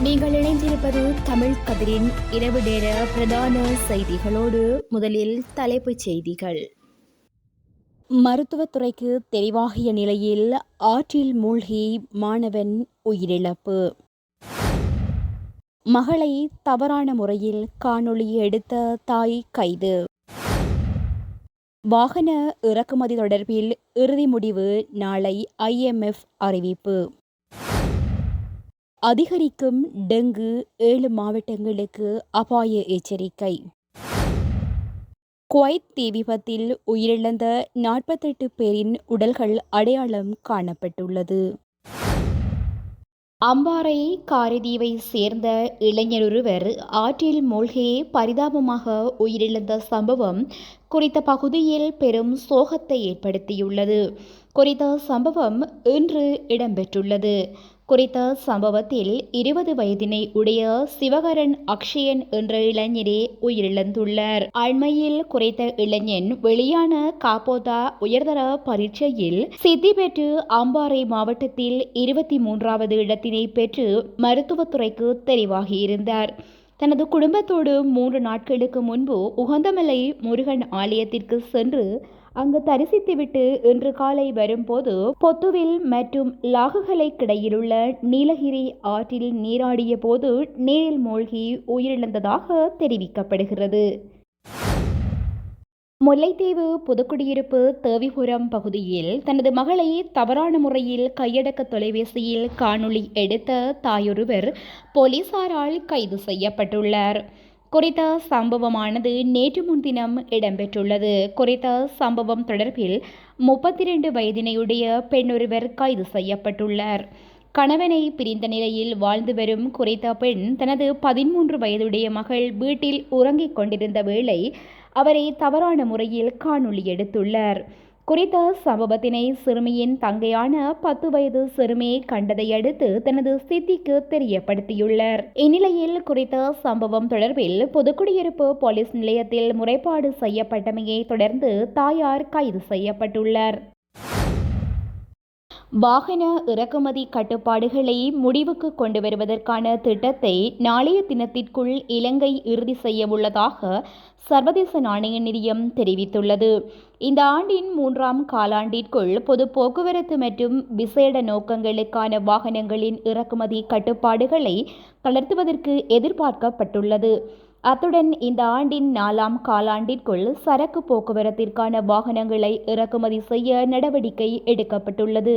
நீங்கள் இணைந்திருப்பது தமிழ் கதிரின் இரவு நேர பிரதான செய்திகளோடு. முதலில் தலைப்புச் செய்திகள். மருத்துவத்துறைக்கு தெரிவாகிய நிலையில் ஆற்றில் மூழ்கி மாணவன் உயிரிழப்பு. மகளை தவறான முறையில் காணொளி எடுத்த தாய் கைது. வாகன இறக்குமதி தொடர்பில் இறுதி முடிவு நாளை IMF அறிவிப்பு. அதிகரிக்கும் டெங்கு 7 மாவட்டங்களுக்கு அபாய எச்சரிக்கை. குவைத் தீ விபத்தில் உயிரிழந்த 48 பேரின் உடல்கள் அடையாளம் காணப்பட்டுள்ளது. அம்பாறை காரைதீவை சேர்ந்த இளைஞரொருவர் ஆற்றில் மூழ்கி பரிதாபமாக உயிரிழந்த சம்பவம் குறித்த பகுதியில் பெரும் சோகத்தை ஏற்படுத்தியுள்ளது. குறித்த சம்பவம் இன்று இடம்பெற்றுள்ளது. குறித்த சம்பவத்தில் 20 வயதினை உடைய சிவகரன் அக்ஷயன் என்ற இளைஞரே உயிரிழந்துள்ளார். அண்மையில் குறித்த இளைஞன் வெளியான காப்போதா உயர்தர பரீட்சையில் சித்தி பெற்று அம்பாறை மாவட்டத்தில் 23வது இடத்தினை பெற்று மருத்துவத்துறைக்கு தெரிவாகியிருந்தார். தனது குடும்பத்தோடு 3 நாட்களுக்கு முன்பு உகந்தமலை முருகன் ஆலயத்திற்கு சென்று அங்கு தரிசித்துவிட்டு இன்று காலை வரும்போது பொத்துவில் மற்றும் லாகுகளுக்கிடையிலுள்ள நீலகிரி ஆற்றில் நீராடிய போது நீரில் மூழ்கி உயிரிழந்ததாக தெரிவிக்கப்படுகிறது. முல்லைத்தீவு புதுக்குடியிருப்பு தேவிபுரம் பகுதியில் தனது மகளை தவறான முறையில் கையடக்க தொலைபேசியில் காணொளி எடுத்த தாயொருவர் போலீசாரால் கைது செய்யப்பட்டுள்ளார். குறித்த சம்பவமானது நேற்று முன்தினம் இடம்பெற்றுள்ளது. குறித்த சம்பவம் தொடர்பில் 32 வயதினையுடைய பெண்ணொருவர் கைது செய்யப்பட்டுள்ளார். கணவனை பிரிந்த நிலையில் வாழ்ந்து வரும் குறித்த பெண் தனது 13 வயதுடைய மகள் வீட்டில் உறங்கிக் கொண்டிருந்த வேளை அவரை தவறான முறையில் காணொளி எடுத்துள்ளார். குறித்த சம்பவத்தினை சிறுமியின் தங்கையான 10 வயது சிறுமி கண்டதை அடுத்து தனது சித்திக்கு தெரியப்படுத்தியுள்ளார். இந்நிலையில் குறித்த சம்பவம் தொடர்பில் புதுக்குடியிருப்பு போலீஸ் நிலையத்தில் முறைப்பாடு செய்யப்பட்டமையை தொடர்ந்து தாயார் கைது செய்யப்பட்டுள்ளார். வாகன இறக்குமதி கட்டுப்பாடுகளை முடிவுக்கு கொண்டு வருவதற்கான திட்டத்தை நாளைய தினத்திற்குள் இலங்கை இறுதி செய்ய உள்ளதாக சர்வதேச நாணய நிதியம் தெரிவித்துள்ளது. இந்த ஆண்டின் 3ஆம் காலாண்டிற்குள் பொது போக்குவரத்து மற்றும் விசேட நோக்கங்களுக்கான வாகனங்களின் இறக்குமதி கட்டுப்பாடுகளை தளர்த்துவதற்கு எதிர்பார்க்கப்பட்டுள்ளது. அத்துடன் இந்த ஆண்டின் 4ஆம் காலாண்டிற்குள் சரக்கு போக்குவரத்திற்கான வாகனங்களை இறக்குமதி செய்ய நடவடிக்கை எடுக்கப்பட்டுள்ளது.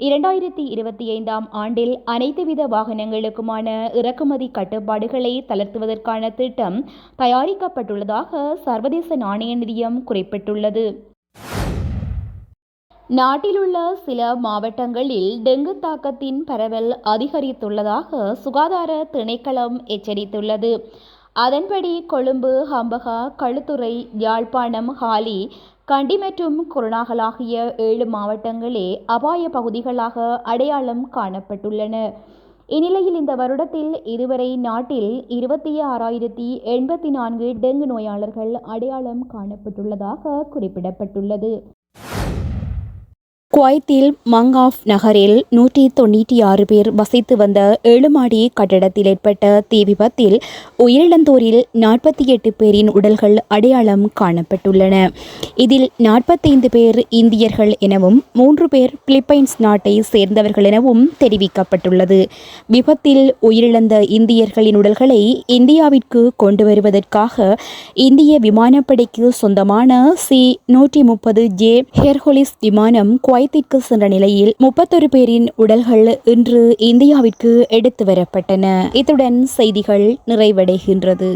2025ஆம் ஆண்டில் அனைத்துவித வாகனங்களுக்குமான இறக்குமதி கட்டுப்பாடுகளை தளர்த்துவதற்கான திட்டம் தயாரிக்கப்பட்டுள்ளதாக சர்வதேச நாணய நிதியம் குறிப்பிட்டுள்ளது. நாட்டிலுள்ள சில மாவட்டங்களில் டெங்கு தாக்கத்தின் பரவல் அதிகரித்துள்ளதாக சுகாதார திணைக்களம் எச்சரித்துள்ளது. அதன்படி கொழும்பு, ஹம்பகா, களுத்துறை, யாழ்ப்பாணம், ஹாலி, கண்டி மற்றும் குருநாகல் ஆகிய 7 மாவட்டங்களே அபாய பகுதிகளாக அடையாளம் காணப்பட்டுள்ளன. இந்நிலையில் இந்த வருடத்தில் இதுவரை நாட்டில் 26,084 டெங்கு நோயாளர்கள் அடையாளம் காணப்பட்டுள்ளதாக குறிப்பிடப்பட்டுள்ளது. குவைத்தில் மங்காஃப் நகரில் 196 பேர் வசித்து வந்த 7 மாடி கட்டடத்தில் ஏற்பட்ட தீ விபத்தில் உயிரிழந்தோரில் 48 பேரின் உடல்கள் அடையாளம் காணப்பட்டுள்ளன. இதில் 45 பேர் இந்தியர்கள் எனவும் 3 பேர் பிலிப்பைன்ஸ் நாட்டை சேர்ந்தவர்கள் எனவும் தெரிவிக்கப்பட்டுள்ளது. விபத்தில் உயிரிழந்த இந்தியர்களின் உடல்களை இந்தியாவிற்கு கொண்டு வருவதற்காக இந்திய விமானப்படைக்கு சொந்தமான C-130J ஹெர்குலிஸ் விமானம் குவைத்திற்கு சென்ற நிலையில் 31 பேரின் உடல்கள் இன்று இந்தியாவிற்கு எடுத்து வரப்பட்டன. இத்துடன் செய்திகள் நிறைவடைகின்றது.